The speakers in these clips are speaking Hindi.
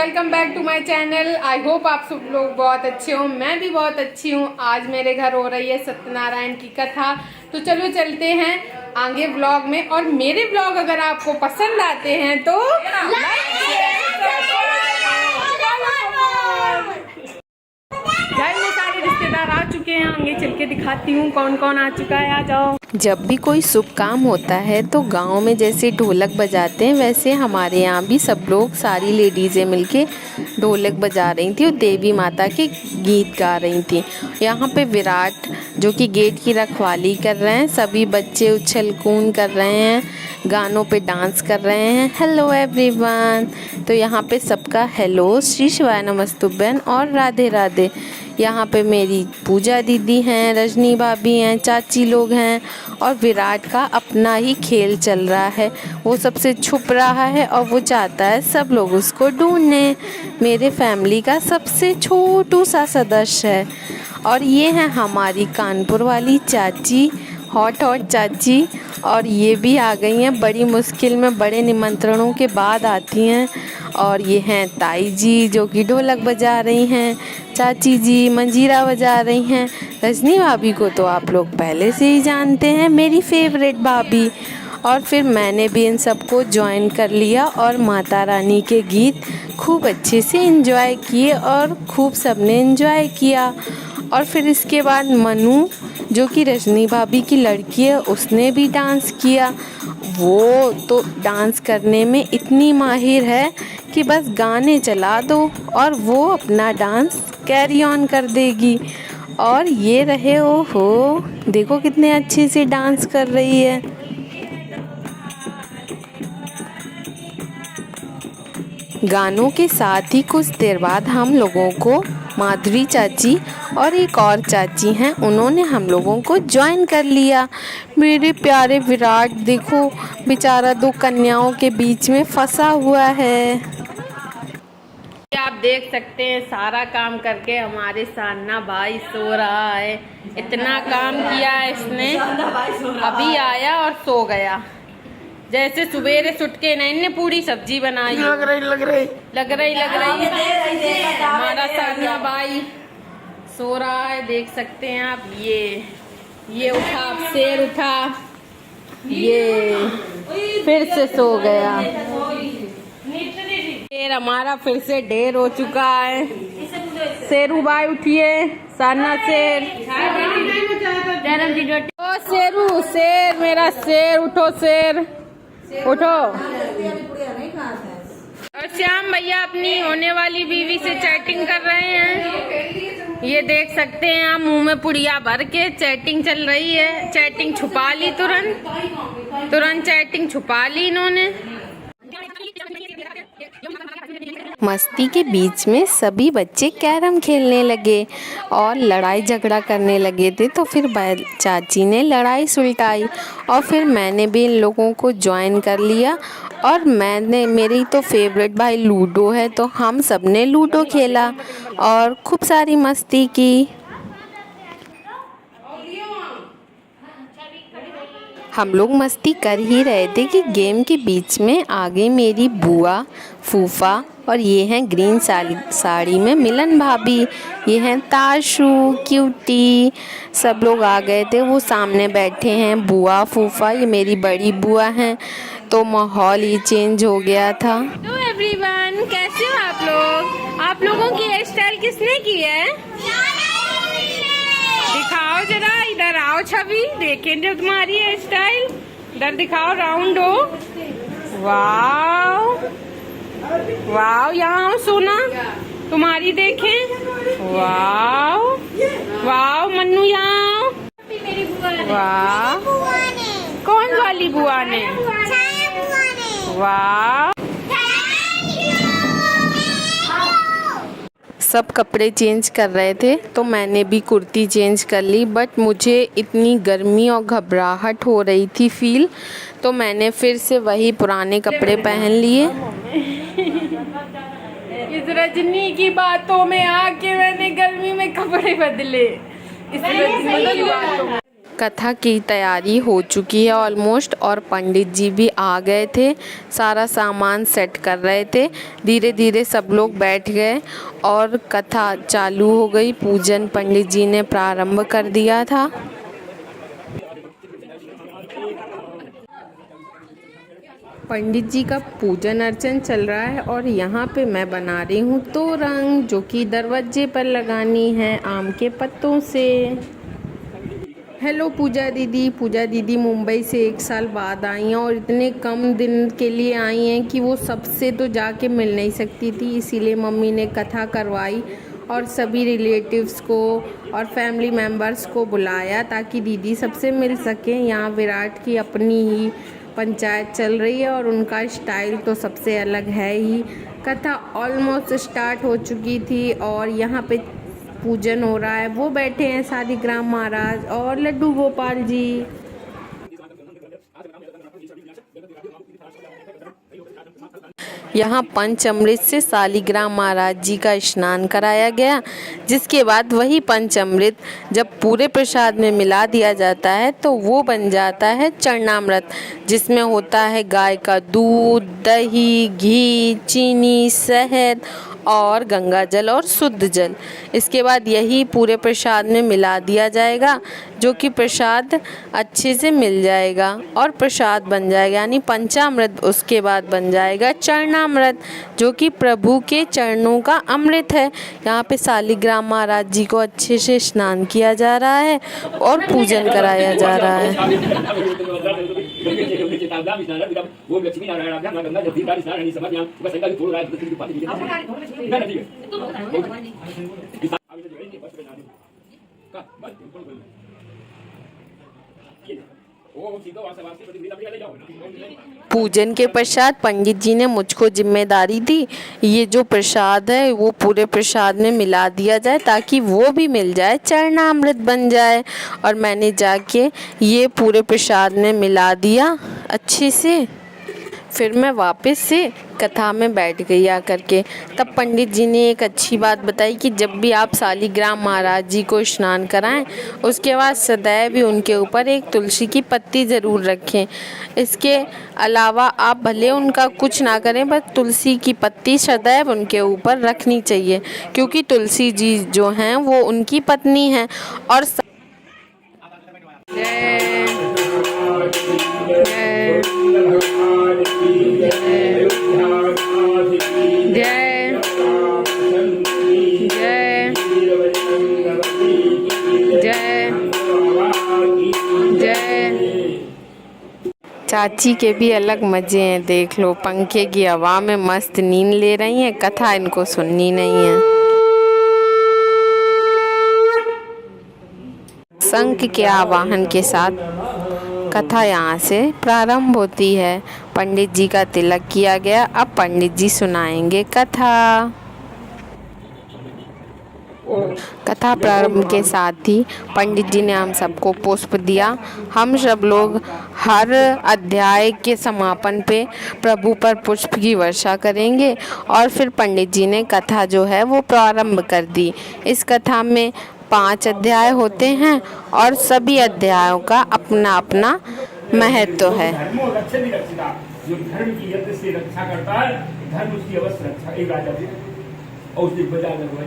Welcome back to my channel. I hope आप सब लोग बहुत अच्छे हो, मैं भी बहुत अच्छी हूँ। आज मेरे घर हो रही है सत्यनारायण की कथा, तो चलो चलते हैं आगे व्लॉग में। और मेरे व्लॉग अगर आपको पसंद आते हैं तो घर में सारे रिश्तेदार आ चुके हैं, आगे चल के दिखाती हूँ कौन कौन आ चुका है। आ जाओ। जब भी कोई शुभ काम होता है तो गांव में जैसे ढोलक बजाते हैं वैसे हमारे यहाँ भी सब लोग, सारी लेडीज़ें मिलके ढोलक बजा रही थी और देवी माता के गीत गा रही थी। यहाँ पे विराट जो कि गेट की रखवाली कर रहे हैं, सभी बच्चे उछल कूद कर रहे हैं, गानों पे डांस कर रहे हैं। Hello everyone. तो यहाँ पे सबका हेलो, श्री शिवाय नमस्तुभ्यं और राधे राधे। यहाँ पे मेरी पूजा दीदी हैं, रजनी भाभी हैं, चाची लोग हैं और विराट का अपना ही खेल चल रहा है। वो सबसे छुप रहा है और वो चाहता है सब लोग उसको ढूंढें। मेरे फैमिली का सबसे छोटू सा सदस्य है। और ये है हमारी कानपुर वाली चाची, हॉट चाची। और ये भी आ गई हैं, बड़ी मुश्किल में बड़े निमंत्रणों के बाद आती हैं। और ये हैं ताई जी जो कि ढोलक बजा रही हैं, चाची जी मंजीरा बजा रही हैं। रजनी भाभी को तो आप लोग पहले से ही जानते हैं, मेरी फेवरेट भाभी। और फिर मैंने भी इन सबको ज्वाइन कर लिया और माता रानी के गीत खूब अच्छे से एंजॉय किए और खूब सबने एंजॉय किया। और फिर इसके बाद मनु जो कि रजनी भाभी की लड़की है, उसने भी डांस किया। वो तो डांस करने में इतनी माहिर है कि बस गाने चला दो और वो अपना डांस कैरी ऑन कर देगी। और ये रहे, ओहो देखो कितने अच्छे से डांस कर रही है। गानों के साथ ही कुछ देर बाद हम लोगों को माधुरी चाची और एक और चाची हैं, उन्होंने हम लोगों को ज्वाइन कर लिया। मेरे प्यारे विराट देखो बेचारा दो कन्याओं के बीच में फंसा हुआ है। आप देख सकते हैं सारा काम करके हमारे सान्ना भाई सो रहा है। इतना काम किया है इसने, अभी आया और सो गया। जैसे सुबेरे सुट के इन्हें पूरी सब्जी बनाई। लग रही हमारा सान्ना भाई सो रहा है, देख सकते हैं आप। ये उठा, शेर उठा, ये फिर से सो गया। शेर हमारा फिर से ढेर हो चुका है। शेरू भाई उठिए, सान्ना शेर। ओ शेरू, शेर मेरा शेर, उठो शेर उठो। और श्याम भैया अपनी होने वाली बीवी से चैटिंग कर रहे हैं। ये देख सकते हैं आप, मुंह में पुड़िया भर के चैटिंग चल रही है। चैटिंग छुपा ली, तुरंत चैटिंग छुपा ली इन्होंने। मस्ती के बीच में सभी बच्चे कैरम खेलने लगे और लड़ाई झगड़ा करने लगे थे। तो फिर चाची ने लड़ाई सुलटाई और फिर मैंने भी इन लोगों को ज्वाइन कर लिया। और मेरी तो फेवरेट भाई लूडो है, तो हम सब ने लूडो खेला और खूब सारी मस्ती की। हम लोग मस्ती कर ही रहे थे कि गेम के बीच में आ गई मेरी बुआ, फूफा और ये हैं ग्रीन साड़ी में मिलन भाभी। ये हैं ताशू, क्यूटी, सब लोग आ गए थे। वो सामने बैठे हैं बुआ, फूफा, ये मेरी बड़ी बुआ हैं। तो माहौल ही चेंज हो गया था। तो एवरीवन, कैसे हो आप लोग? आप लोगों की हेयर स्टाइल किसने की है? दिखाओ जरा, इधर आओ छवि, देखें जो तुम्हारी हेयर स्टाइल। इधर दिखाओ, राउंड हो। वाओ वाओ, यहाँ आओ सोना, तुम्हारी देखें। वाओ वाओ मन्नू, यहाँ आओ। वाह, कौन वाली बुआ ने? वाह। सब कपड़े चेंज कर रहे थे तो मैंने भी कुर्ती चेंज कर ली, बट मुझे इतनी गर्मी और घबराहट हो रही थी फील, तो मैंने फिर से वही पुराने कपड़े पहन लिए। इस रजनी की बातों में आके मैंने गर्मी में कपड़े बदले। इस रजनी की बातों में कथा की तैयारी हो चुकी है ऑलमोस्ट, और पंडित जी भी आ गए थे, सारा सामान सेट कर रहे थे। धीरे धीरे सब लोग बैठ गए और कथा चालू हो गई। पूजन पंडित जी ने प्रारंभ कर दिया था। पंडित जी का पूजन अर्चन चल रहा है और यहाँ पे मैं बना रही हूँ तोरंग, जो कि दरवाजे पर लगानी है आम के पत्तों से। हेलो पूजा दीदी मुंबई से 1 साल बाद आई हैं और इतने कम दिन के लिए आई हैं कि वो सबसे तो जाके मिल नहीं सकती थी, इसीलिए मम्मी ने कथा करवाई और सभी रिलेटिव्स को और फैमिली मेम्बर्स को बुलाया ताकि दीदी सबसे मिल सकें। यहाँ विराट की अपनी ही पंचायत चल रही है और उनका स्टाइल तो सबसे अलग है ही। कथा ऑलमोस्ट स्टार्ट हो चुकी थी और यहाँ पे पूजन हो रहा है। वो बैठे हैं शालिग्राम महाराज और लड्डू गोपाल जी। यहाँ पंचामृत से शालिग्राम महाराज जी का स्नान कराया गया, जिसके बाद वही पंचामृत जब पूरे प्रसाद में मिला दिया जाता है तो वो बन जाता है चरणामृत, जिसमें होता है गाय का दूध, दही, घी, चीनी, शहद और गंगा जल और शुद्ध जल। इसके बाद यही पूरे प्रसाद में मिला दिया जाएगा, जो कि प्रसाद अच्छे से मिल जाएगा और प्रसाद बन जाएगा, यानी पंचामृत। उसके बाद बन जाएगा चरणामृत, जो कि प्रभु के चरणों का अमृत है। यहाँ पे शालिग्राम महाराज जी को अच्छे से स्नान किया जा रहा है और पूजन कराया जा रहा है। पूजन के पश्चात पंडित जी ने मुझको जिम्मेदारी दी, ये जो प्रसाद है वो पूरे प्रसाद में मिला दिया जाए ताकि वो भी मिल जाए, चरणामृत बन जाए। और मैंने जाके ये पूरे प्रसाद में मिला दिया अच्छे से। फिर मैं वापस से कथा में बैठ गई आकर के। तब पंडित जी ने एक अच्छी बात बताई कि जब भी आप शालिग्राम महाराज जी को स्नान कराएं, उसके बाद सदैव भी उनके ऊपर एक तुलसी की पत्ती ज़रूर रखें। इसके अलावा आप भले उनका कुछ ना करें, बस तुलसी की पत्ती सदैव उनके ऊपर रखनी चाहिए, क्योंकि तुलसी जी जो हैं वो उनकी पत्नी हैं। और चाची के भी अलग मज़े हैं, देख लो, पंखे की हवा में मस्त नींद ले रही हैं। कथा इनको सुननी नहीं है। शंख के आवाहन के साथ कथा यहाँ से प्रारंभ होती है। पंडित जी का तिलक किया गया। अब पंडित जी सुनाएंगे कथा। कथा प्रारंभ के साथ ही पंडित जी ने हम सबको पुष्प दिया। हम सब लोग हर अध्याय के समापन पे प्रभु पर पुष्प की वर्षा करेंगे और फिर पंडित जी ने कथा जो है वो प्रारंभ कर दी। इस कथा में 5 अध्याय होते हैं और सभी अध्यायों का अपना अपना महत्व है। जो धर्म की यज्ञ से रक्षा करता है, धर्म उसकी अवश्य रक्षा। एक राजा थे और उसने बाजार लगवाई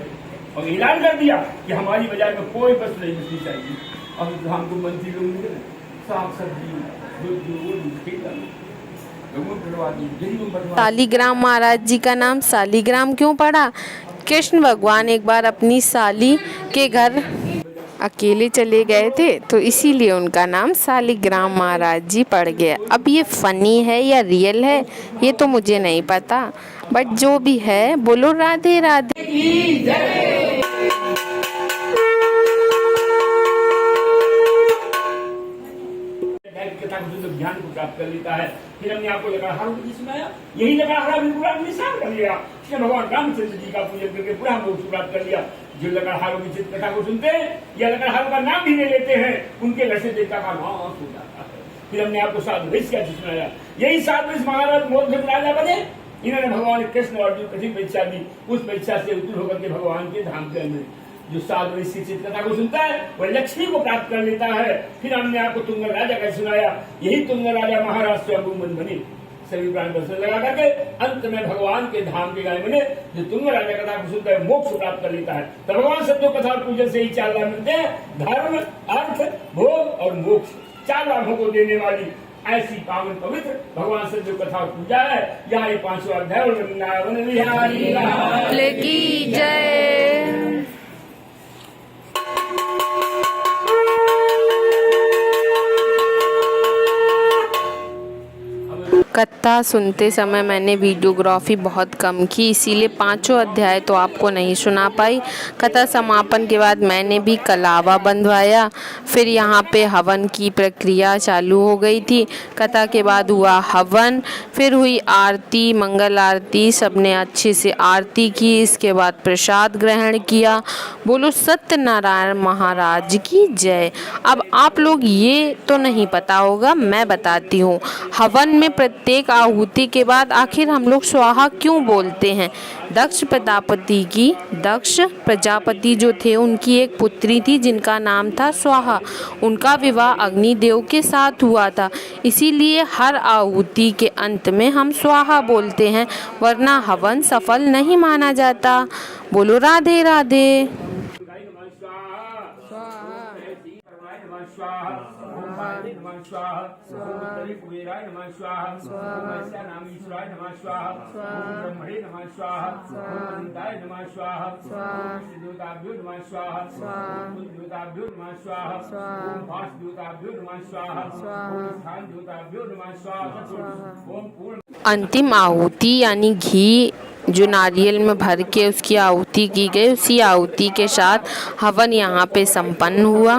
और ऐलान कर दिया कि हमारी बाजार में कोई वस्तु नहीं बचनी चाहिए। अब हमको मंत्री लोग मिले, साग सब्जी, शालिग्राम महाराज जी का नाम शालिग्राम क्यों पड़ा? कृष्ण भगवान एक बार अपनी साली के घर अकेले चले गए थे, तो इसीलिए उनका नाम शालिग्राम महाराज जी पड़ गया। अब ये फनी है या रियल है ये तो मुझे नहीं पता, बट जो भी है बोलो राधे राधे। ज्ञान को प्राप्त कर लेता है। फिर हमने आपको लकड़हारों की सुनाया, यही लकड़हारा बिल्कुल आपने शामिल कर लिया। भगवान रामचंद्र जी का पूजन करके पूरा हम लोग प्राप्त कर लिया। जो लकड़हारों की चित्र कथा को सुनते हैं या लकड़हारों का नाम भी ले लेते हैं, उनके घर से देवता का नाश हो जाता है। फिर हमने आपको 7 वृक्ष का सुनाया, यही 7 वृक्ष महाराज मोद राजा बने। इन्होंने भगवान कृष्ण और जो कठिन परीक्षा दी, उस परीक्षा से उत्तीर्ण होकर के भगवान के धाम के अंदर जो साधु इसकी चित कथा को सुनता है वह लक्ष्मी को प्राप्त कर लेता है। फिर हमने आपको तुंगल राजा का सुनाया, यही तुंगल राजा महाराज स्वयं बने, सभी प्राण दर्शन लगा करके अंत में भगवान के धाम के गाय बने। जो तुंगल राजा कथा को सुनता है मोक्ष प्राप्त कर लेता है। तो भगवान सब जो कथा पूजन से ही 4 लाभ मिलते हैं, धर्म, अर्थ, भोग और मोक्ष, 4 लाभों को देने वाली ऐसी पावन पवित्र भगवान से जो कथा पूजा है। यहाँ ये 5वां अध्याय वृंदावन बिहारी लाल की जय। कथा सुनते समय मैंने वीडियोग्राफी बहुत कम की, इसीलिए 5वां अध्याय तो आपको नहीं सुना पाई। कथा समापन के बाद मैंने भी कलावा बंधवाया, फिर यहाँ पे हवन की प्रक्रिया चालू हो गई थी। कथा के बाद हुआ हवन, फिर हुई आरती, मंगल आरती, सबने अच्छे से आरती की। इसके बाद प्रसाद ग्रहण किया। बोलो सत्यनारायण महाराज की जय। अब आप लोग ये तो नहीं पता होगा, मैं बताती हूँ। हवन में प्रत्येक आहुति के बाद आखिर हम लोग स्वाहा क्यों बोलते हैं? दक्ष प्रजापति जो थे, उनकी एक पुत्री थी जिनका नाम था स्वाहा। उनका विवाह अग्निदेव के साथ हुआ था, इसीलिए हर आहुति के अंत में हम स्वाहा बोलते हैं, वरना हवन सफल नहीं माना जाता। बोलो राधे राधे। स्वाहा ओम कुबेराय नमः स्वाहा ओम ईश्वराय नमः स्वाहा ओम ब्रह्मणे नमः स्वाहा ओम अनंताय नमः स्वाहा ओम देवताभ्यो नमः स्वाहा ओम देवताभ्यो नमः स्वाहा ओम भास देवताभ्यो नमः स्वाहा ओम स्थान देवताभ्यो नमः स्वाहा ओम पूर्ण। अंतिम आहुति यानी घी जो नारियल में भर के उसकी आहुति की गई, उसी आहुति के साथ हवन यहाँ पे संपन्न हुआ।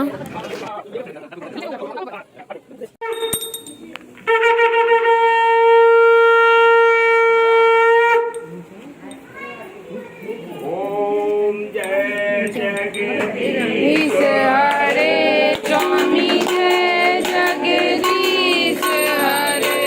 ओम जय जगदीश हरे स्वामी, जय जगदीश हरे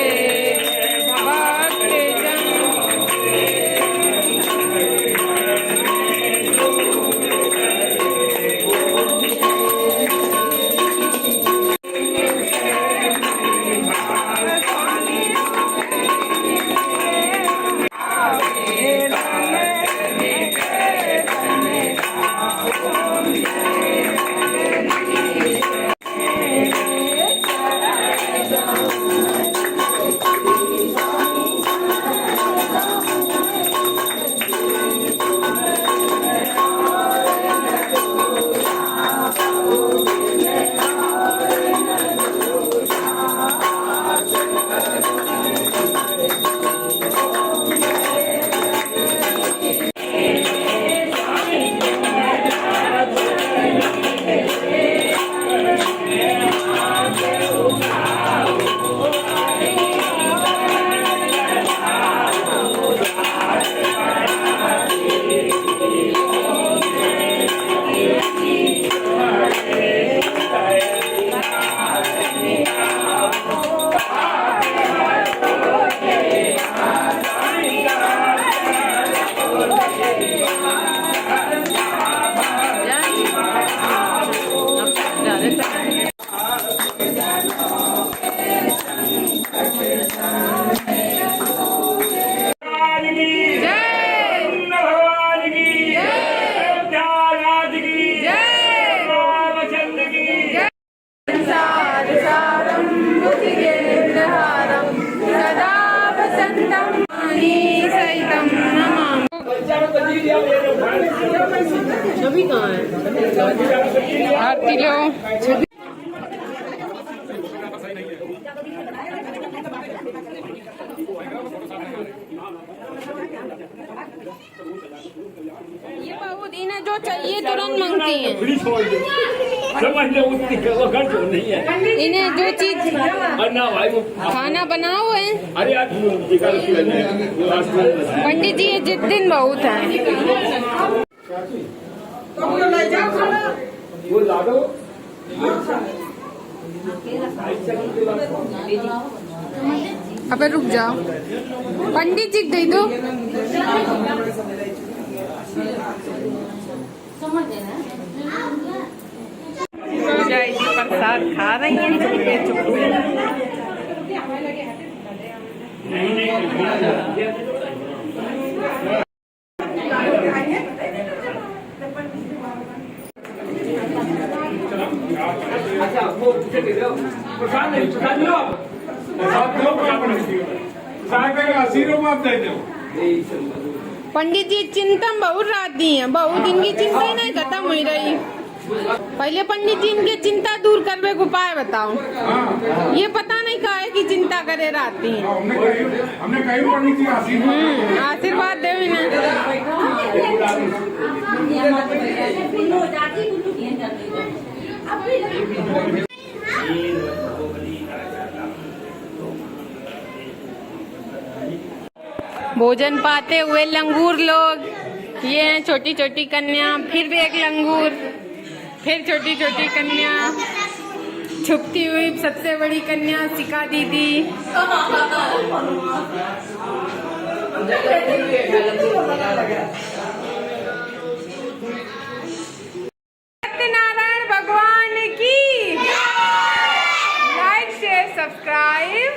भक्त छवि कहाँ है? आरती लो। ये बहुत इन्हें जो चाहिए तुरंत मांगती हैं। इन्हें जो चीज खाना बनाओ है। पंडित जी ये जिस दिन बहुत है। अबे रुक जाओ, पंडित जी दे दो। समझ खा रही हैं चुपके चुपके। अच्छा वो पूछे दे दो प्रसाद नहीं प्रसाद लो प्रसाद दो प्रसाद का आशीर्वाद आप दे दो। पंडित जी चिंता बहुत रहती है, बहुत इनकी चिंता ही नहीं खत्म हुई रही। पहले पंडित जी इनके चिंता दूर करने को उपाय बताओ। ये पता नहीं कहा है कि चिंता करे रहती है। हमने कही पंडित जी आशीर्वाद दे भोजन पाते हुए लंगूर लोग, ये हैं छोटी छोटी कन्या, फिर भी एक लंगूर, फिर छोटी छोटी कन्या, छुपती हुई सबसे बड़ी कन्या सिका दीदी। सत्यनारायण भगवान की। Like share subscribe.